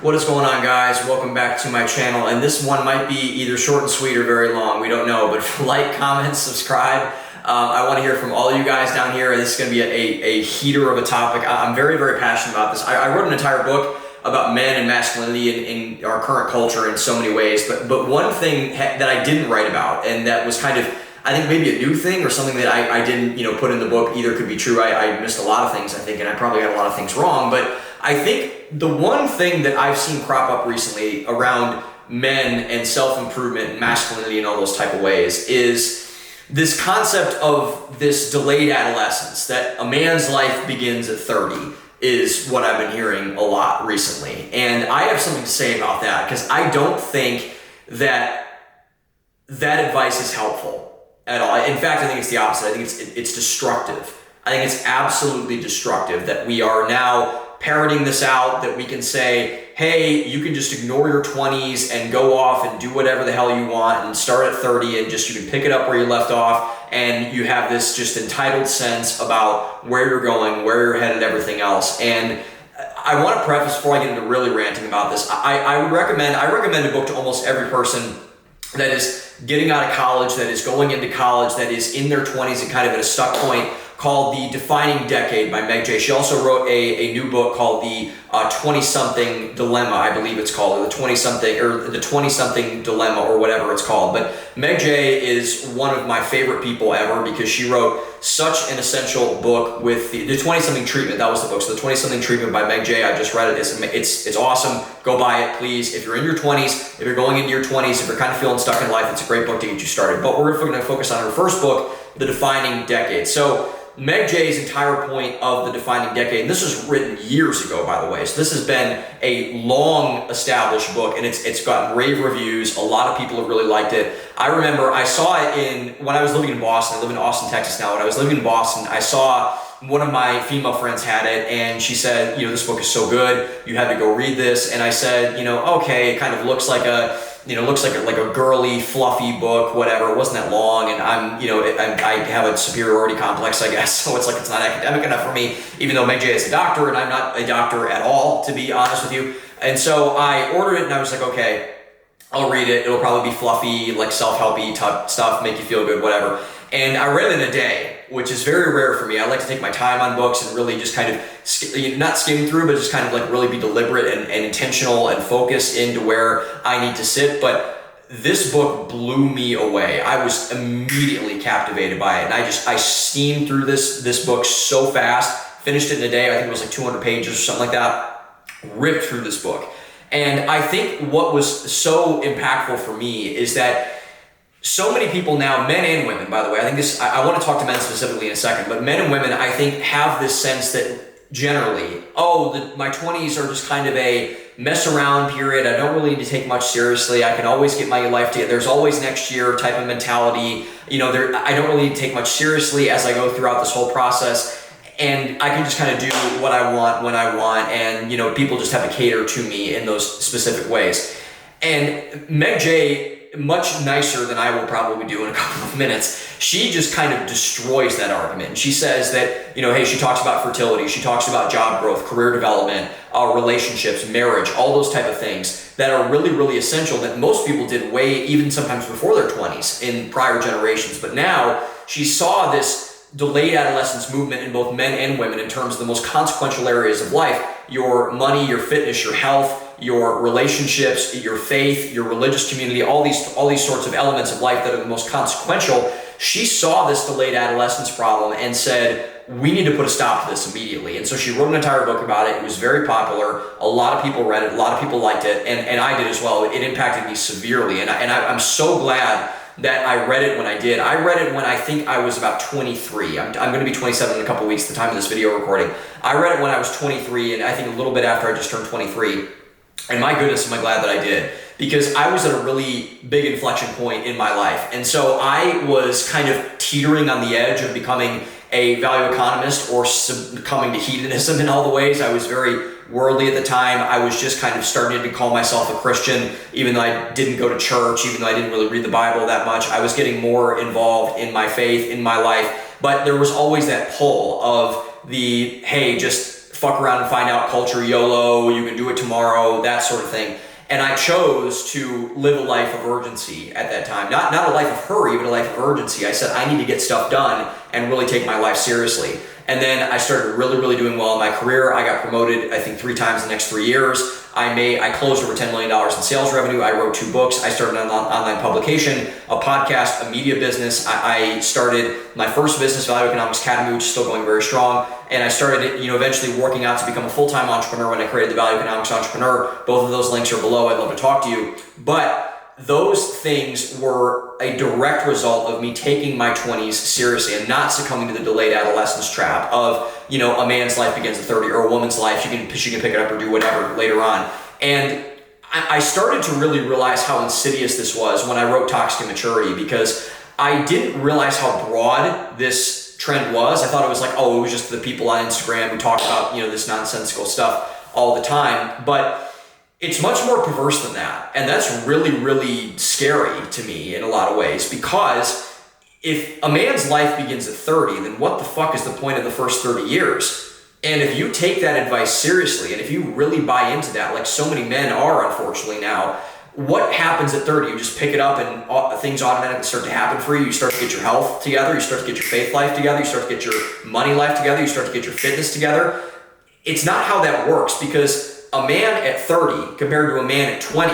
What is going on, guys? Welcome back to my channel, and this one might be either short and sweet or very long. We don't know, but like, comment, subscribe. I want to hear from all you guys down here. This is going to be a heater of a topic. I'm very, very passionate about this. I wrote an entire book about men and masculinity in our current culture in so many ways, but one thing that I didn't write about, and that was kind of, I think, maybe a new thing or something that I didn't put in the book, either could be true. I missed a lot of things, I think, and I probably got a lot of things wrong, but I think the one thing that I've seen crop up recently around men and self-improvement and masculinity and all those type of ways is this concept of this delayed adolescence, that a man's life begins at 30 is what I've been hearing a lot recently. And I have something to say about that, because I don't think that advice is helpful at all. In fact, I think it's the opposite. I think it's destructive. I think it's absolutely destructive that we are now parroting this out, that we can say, hey, you can just ignore your 20s and go off and do whatever the hell you want and start at 30 and just, you can pick it up where you left off, and you have this just entitled sense about where you're going, where you're headed, everything else. And I want to preface, before I get into really ranting about this, I recommend a book to almost every person that is getting out of college, that is going into college, that is in their 20s and kind of at a stuck point, called The Defining Decade by Meg J. She also wrote a new book called The 20-something Dilemma, I believe it's called, or the 20-something Dilemma, or whatever it's called. But Meg J. is one of my favorite people ever, because she wrote such an essential book with the 20-something treatment. That was the book. So The 20-something treatment by Meg J. I just read it. It's awesome. Go buy it, please. If you're in your 20s, if you're going into your 20s, if you're kind of feeling stuck in life, it's a great book to get you started. But we're going to focus on her first book, The Defining Decade. So Meg J's entire point of The Defining Decade, and this was written years ago, by the way, so this has been a long established book, and it's gotten rave reviews. A lot of people have really liked it. I remember I saw it when I was living in Boston. I live in Austin, Texas now. When I was living in Boston, I saw one of my female friends had it, and she said, this book is so good, you have to go read this. And I said, okay, it kind of looks like a girly, fluffy book, whatever. It wasn't that long, and I have a superiority complex, I guess, so it's not academic enough for me, even though Meg J is a doctor, and I'm not a doctor at all, to be honest with you. And so I ordered it, and I was like, okay, I'll read it. It'll probably be fluffy, like self-helpy type stuff, make you feel good, whatever. And I read it in a day, which is very rare for me. I like to take my time on books and really just kind of, not skim through, but just kind of like really be deliberate and intentional and focus into where I need to sit. But this book blew me away. I was immediately captivated by it. And I steamed through this book so fast, finished it in a day. I think it was like 200 pages or something like that. Ripped through this book. And I think what was so impactful for me is that so many people now, men and women, by the way, I want to talk to men specifically in a second, but men and women, I think, have this sense that generally, my 20s are just kind of a mess around period. I don't really need to take much seriously. I can always get my life together. There's always next year type of mentality. I don't really need to take much seriously as I go throughout this whole process. And I can just kind of do what I want when I want. And, people just have to cater to me in those specific ways. And Meg J, much nicer than I will probably do in a couple of minutes, she just kind of destroys that argument. And she says that, hey, she talks about fertility, she talks about job growth, career development, relationships, marriage, all those type of things that are really, really essential, that most people did way, even sometimes before their 20s in prior generations. But now she saw this delayed adolescence movement in both men and women in terms of the most consequential areas of life: your money, your fitness, your health, your relationships, your faith, your religious community, all these sorts of elements of life that are the most consequential. She saw this delayed adolescence problem and said, we need to put a stop to this immediately. And so she wrote an entire book about it. It was very popular. A lot of people read it. A lot of people liked it. And I did as well. It impacted me severely. And I'm so glad that I read it when I did. I read it when I think I was about 23. I'm going to be 27 in a couple weeks, the time of this video recording. I read it when I was 23, and I think a little bit after I just turned 23. And my goodness, am I glad that I did, because I was at a really big inflection point in my life. And so I was kind of teetering on the edge of becoming a value economist or succumbing to hedonism in all the ways. I was very worldly at the time. I was just kind of starting to call myself a Christian, even though I didn't go to church, even though I didn't really read the Bible that much. I was getting more involved in my faith, in my life, but there was always that pull of the, hey, just fuck around and find out culture, YOLO, you can do it tomorrow, that sort of thing. And I chose to live a life of urgency at that time. Not a life of hurry, but a life of urgency. I said, I need to get stuff done and really take my life seriously. And then I started really doing well in my career. I got promoted, I think, 3 times in the next 3 years. I closed over $10 million in sales revenue. I wrote 2 books. I started an online publication, a podcast, a media business. I started my first business, Value Economics Academy, which is still going very strong. And I started, eventually working out to become a full-time entrepreneur when I created the Value Economics Entrepreneur. Both of those links are below. I'd love to talk to you. But those things were a direct result of me taking my 20s seriously and not succumbing to the delayed adolescence trap of, a man's life begins at 30 or a woman's life, she can pick it up or do whatever later on. And I started to really realize how insidious this was when I wrote Toxic Immaturity, because I didn't realize how broad this trend was. I thought it was like, it was just the people on Instagram who talk about, this nonsensical stuff all the time. But it's much more perverse than that. And that's really scary to me in a lot of ways, because if a man's life begins at 30, then what the fuck is the point of the first 30 years? And if you take that advice seriously, and if you really buy into that, like so many men are unfortunately now, what happens at 30? You just pick it up and things automatically start to happen for you. You start to get your health together. You start to get your faith life together. You start to get your money life together. You start to get your fitness together. It's not how that works, because a man at 30 compared to a man at 20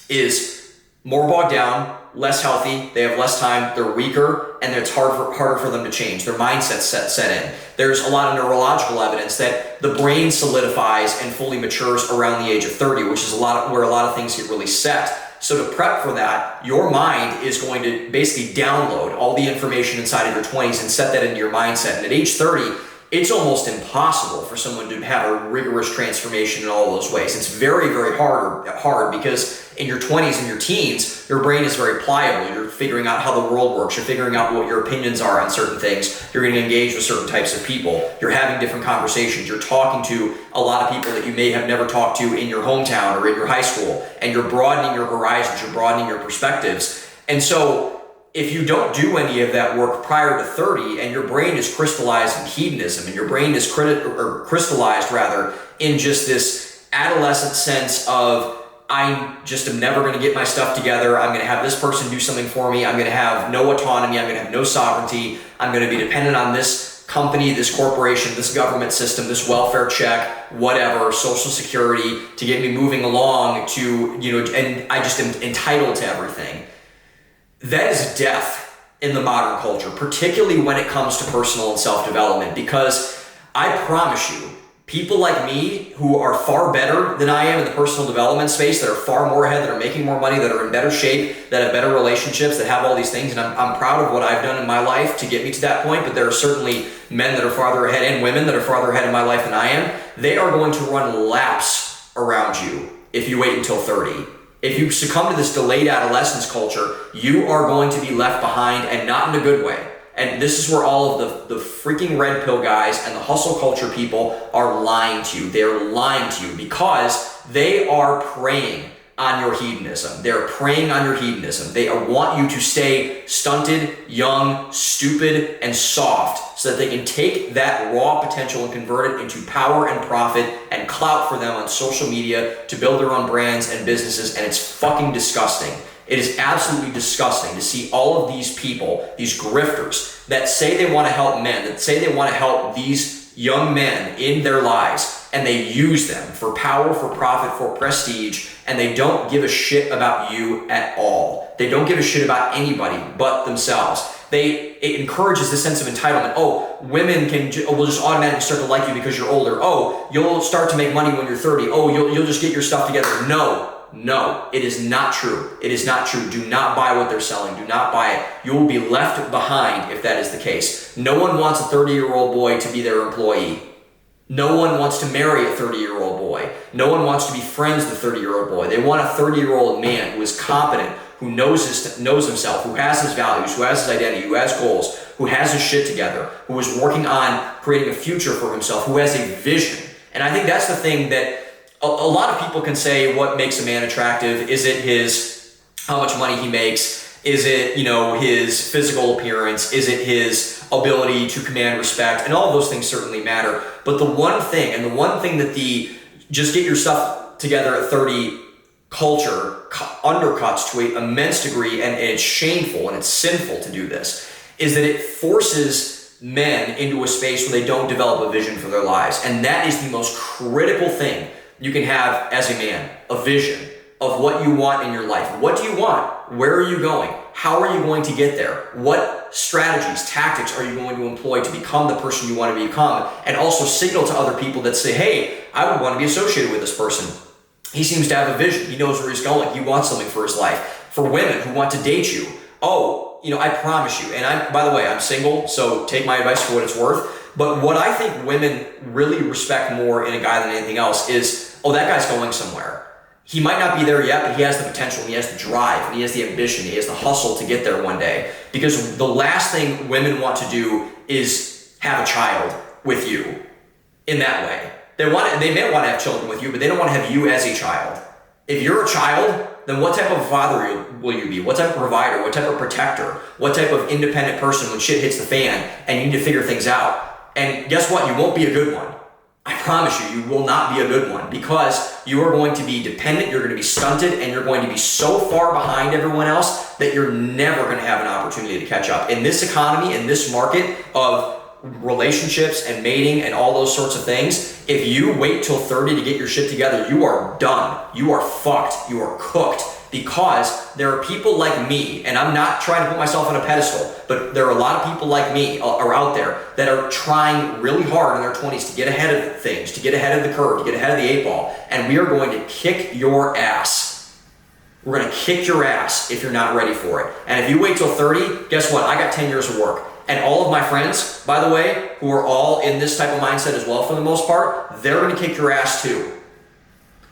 is more bogged down, less healthy, they have less time, they're weaker, and it's harder for them to change. Their mindset's set in. There's a lot of neurological evidence that the brain solidifies and fully matures around the age of 30, which is where a lot of things get really set. So to prep for that, your mind is going to basically download all the information inside of your 20s and set that into your mindset. And at age 30, it's almost impossible for someone to have a rigorous transformation in all those ways. It's very hard because in your 20s and your teens, your brain is very pliable. You're figuring out how the world works. You're figuring out what your opinions are on certain things. You're going to engage with certain types of people. You're having different conversations. You're talking to a lot of people that you may have never talked to in your hometown or in your high school. And you're broadening your horizons. You're broadening your perspectives. And so if you don't do any of that work prior to 30, and your brain is crystallized in hedonism, and your brain is crystallized in just this adolescent sense of, I just am never going to get my stuff together. I'm going to have this person do something for me. I'm going to have no autonomy. I'm going to have no sovereignty. I'm going to be dependent on this company, this corporation, this government system, this welfare check, whatever, social security to get me moving along to, and I just am entitled to everything. That is death in the modern culture, particularly when it comes to personal and self-development, because I promise you, people like me who are far better than I am in the personal development space, that are far more ahead, that are making more money, that are in better shape, that have better relationships, that have all these things, and I'm proud of what I've done in my life to get me to that point, but there are certainly men that are farther ahead and women that are farther ahead in my life than I am. They are going to run laps around you if you wait until 30. If you succumb to this delayed adolescence culture, you are going to be left behind, and not in a good way. And this is where all of the freaking red pill guys and the hustle culture people are lying to you. They're lying to you because they are preying on your hedonism. They're preying on your hedonism. They want you to stay stunted, young, stupid, and soft so that they can take that raw potential and convert it into power and profit and clout for them on social media to build their own brands and businesses, and it's fucking disgusting. It is absolutely disgusting to see all of these people, these grifters, that say they want to help men, that say they want to help these young men in their lives, and they use them for power, for profit, for prestige, and they don't give a shit about you at all. They don't give a shit about anybody but themselves. It encourages this sense of entitlement. Oh, women will just automatically start to like you because you're older. Oh, you'll start to make money when you're 30. Oh, you'll just get your stuff together. No, it is not true. It is not true. Do not buy what they're selling. Do not buy it. You will be left behind if that is the case. No one wants a 30-year-old boy to be their employee. No one wants to marry a 30-year-old boy. No one wants to be friends with a 30-year-old boy. They want a 30-year-old man who is competent, who knows himself, who has his values, who has his identity, who has goals, who has his shit together, who is working on creating a future for himself, who has a vision. And I think that's the thing that a lot of people can say what makes a man attractive. Is it how much money he makes? Is it, his physical appearance? Is it his ability to command respect? And all of those things certainly matter. But the one thing that the just get your stuff together at 30 culture undercuts to an immense degree, and it's shameful and it's sinful to do this, is that it forces men into a space where they don't develop a vision for their lives. And that is the most critical thing you can have as a man, a vision of what you want in your life. What do you want? Where are you going? How are you going to get there? What strategies, tactics are you going to employ to become the person you want to become? And also signal to other people that say, hey, I would want to be associated with this person. He seems to have a vision. He knows where he's going. He wants something for his life. For women who want to date you, I promise you, and by the way, I'm single, so take my advice for what it's worth. But what I think women really respect more in a guy than anything else is, that guy's going somewhere. He might not be there yet, but he has the potential, and he has the drive, and he has the ambition, he has the hustle to get there one day. Because the last thing women want to do is have a child with you in that way. They may want to have children with you, but they don't want to have you as a child. If you're a child, then what type of father will you be? What type of provider? What type of protector? What type of independent person when shit hits the fan and you need to figure things out? And guess what? You won't be a good one. I promise you, you will not be a good one, because you are going to be dependent, you're going to be stunted, and you're going to be so far behind everyone else that you're never going to have an opportunity to catch up. In this economy, in this market of relationships and mating and all those sorts of things, if you wait till 30 to get your shit together, you are done. You are fucked. You are cooked. Because there are people like me, and I'm not trying to put myself on a pedestal, but there are a lot of people like me are out there that are trying really hard in their 20s to get ahead of things, to get ahead of the curve, to get ahead of the 8-ball, and we are going to kick your ass. We're going to kick your ass if you're not ready for it. And if you wait till 30, guess what? I got 10 years of work. And all of my friends, by the way, who are all in this type of mindset as well for the most part, they're going to kick your ass too.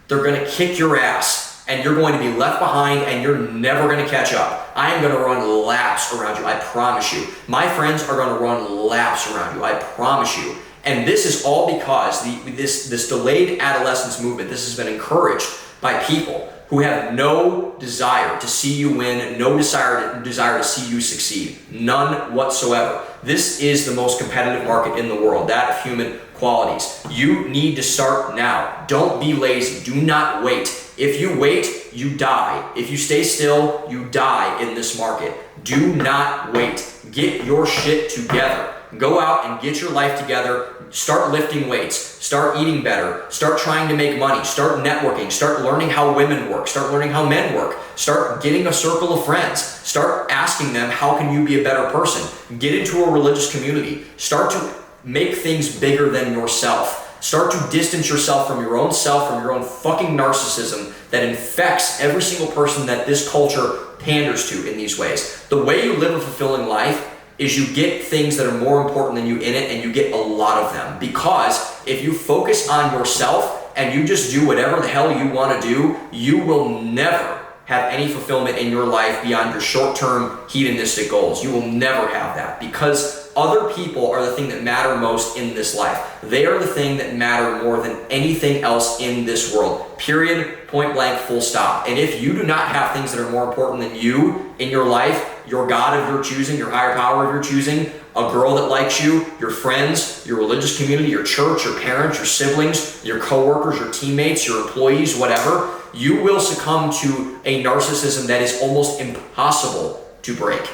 They're going to kick your ass. And you're going to be left behind, and you're never going to catch up. I am going to run laps around you, I promise you. My friends are going to run laps around you, I promise you. And this is all because this delayed adolescence movement, this has been encouraged by people who have no desire to see you win, no desire to see you succeed. None whatsoever. This is the most competitive market in the world, that of human qualities. You need to start now. Don't be lazy. Do not wait. If you wait, you die. If you stay still, you die in this market. Do not wait. Get your shit together. Go out and get your life together. Start lifting weights. Start eating better. Start trying to make money. Start networking. Start learning how women work. Start learning how men work. Start getting a circle of friends. Start asking them, how can you be a better person? Get into a religious community. Start to make things bigger than yourself. Start to distance yourself from your own self, from your own fucking narcissism that infects every single person that this culture panders to in these ways. The way you live a fulfilling life is you get things that are more important than you in it, and you get a lot of them. Because if you focus on yourself and you just do whatever the hell you want to do, you will never have any fulfillment in your life beyond your short-term hedonistic goals. You will never have that, because other people are the thing that matter most in this life. They are the thing that matter more than anything else in this world. Period, point blank, full stop. And if you do not have things that are more important than you in your life, your God of your choosing, your higher power of your choosing, a girl that likes you, your friends, your religious community, your church, your parents, your siblings, your coworkers, your teammates, your employees, whatever, you will succumb to a narcissism that is almost impossible to break.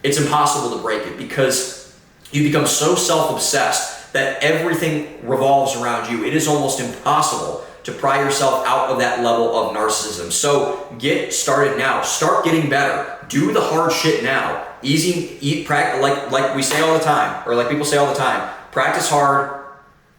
It's impossible to break it, because you become so self-obsessed that everything revolves around you. It is almost impossible to pry yourself out of that level of narcissism. So get started now. Start getting better. Do the hard shit now. Like we say all the time, or like people say all the time, practice hard,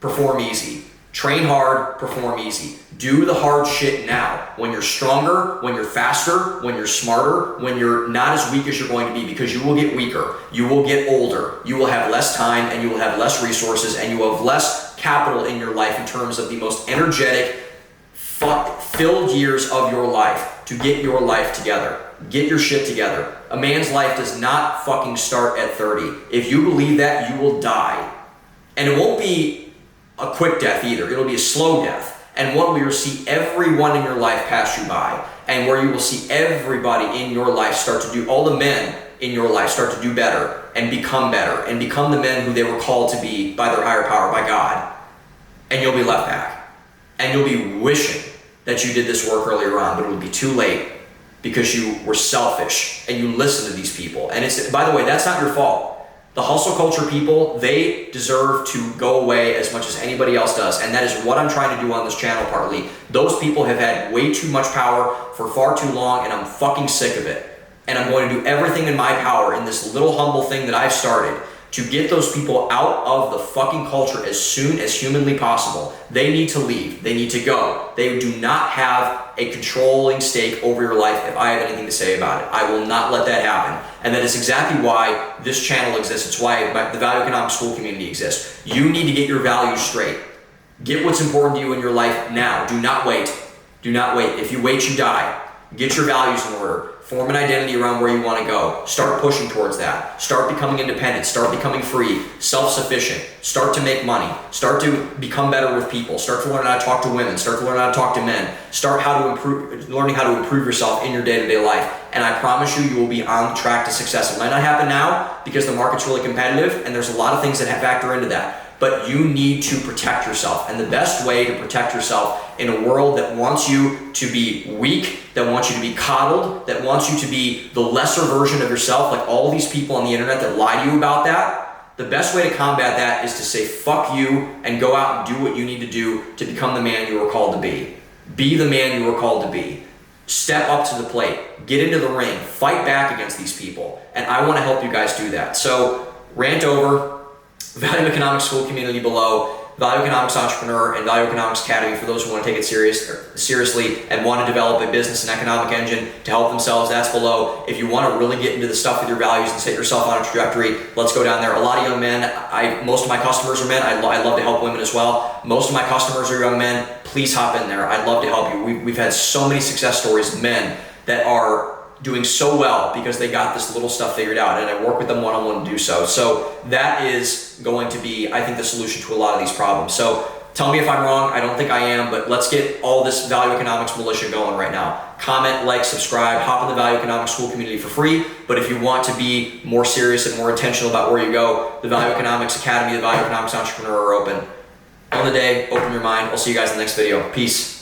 perform easy. Train hard, perform easy. Do the hard shit now. When you're stronger, when you're faster, when you're smarter, when you're not as weak as you're going to be, because you will get weaker. You will get older. You will have less time, and you will have less resources, and you will have less capital in your life in terms of the most energetic, filled years of your life to get your life together. Get your shit together. A man's life does not fucking start at 30. If you believe that, you will die. And it won't be a quick death either. It'll be a slow death. And one where you'll see everyone in your life pass you by, and where you will see everybody in your life start to do, all the men in your life start to do better and become the men who they were called to be by their higher power, by God. And you'll be left back. And you'll be wishing that you did this work earlier on, but it will be too late because you were selfish and you listened to these people. And it's, by the way, that's not your fault. The hustle culture people, they deserve to go away as much as anybody else does. And that is what I'm trying to do on this channel partly. Those people have had way too much power for far too long, and I'm fucking sick of it. And I'm going to do everything in my power in this little humble thing that I've started to get those people out of the fucking culture as soon as humanly possible. They need to leave. They need to go. They do not have a controlling stake over your life if I have anything to say about it. I will not let that happen. And that is exactly why this channel exists. It's why the Value Economics School community exists. You need to get your values straight. Get what's important to you in your life now. Do not wait. Do not wait. If you wait, you die. Get your values in order. Form an identity around where you want to go. Start pushing towards that. Start becoming independent. Start becoming free, self-sufficient. Start to make money. Start to become better with people. Start to learn how to talk to women. Start to learn how to talk to men. Start learning how to improve yourself in your day-to-day life. And I promise you, you will be on track to success. It might not happen now because the market's really competitive and there's a lot of things that factor into that. But you need to protect yourself. And the best way to protect yourself in a world that wants you to be weak, that wants you to be coddled, that wants you to be the lesser version of yourself, like all these people on the internet that lie to you about that, the best way to combat that is to say fuck you and go out and do what you need to do to become the man you were called to be. Be the man you were called to be. Step up to the plate. Get into the ring. Fight back against these people. And I want to help you guys do that. So rant over. Value Economics School community below, Value Economics Entrepreneur, and Value Economics Academy for those who want to take it seriously and want to develop a business and economic engine to help themselves. That's below. If you want to really get into the stuff with your values and set yourself on a trajectory, let's go down there. A lot of young men, most of my customers are men. I love to help women as well. Most of my customers are young men. Please hop in there. I'd love to help you. We've had so many success stories of men that are doing so well because they got this little stuff figured out, and I work with them one-on-one to do so. So that is going to be, I think, the solution to a lot of these problems. So tell me if I'm wrong. I don't think I am, but let's get all this Value Economics militia going right now. Comment, like, subscribe, hop in the Value Economics School community for free. But if you want to be more serious and more intentional about where you go, the Value Economics Academy, the Value Economics Entrepreneur are open. On the day, open your mind. I'll see you guys in the next video. Peace.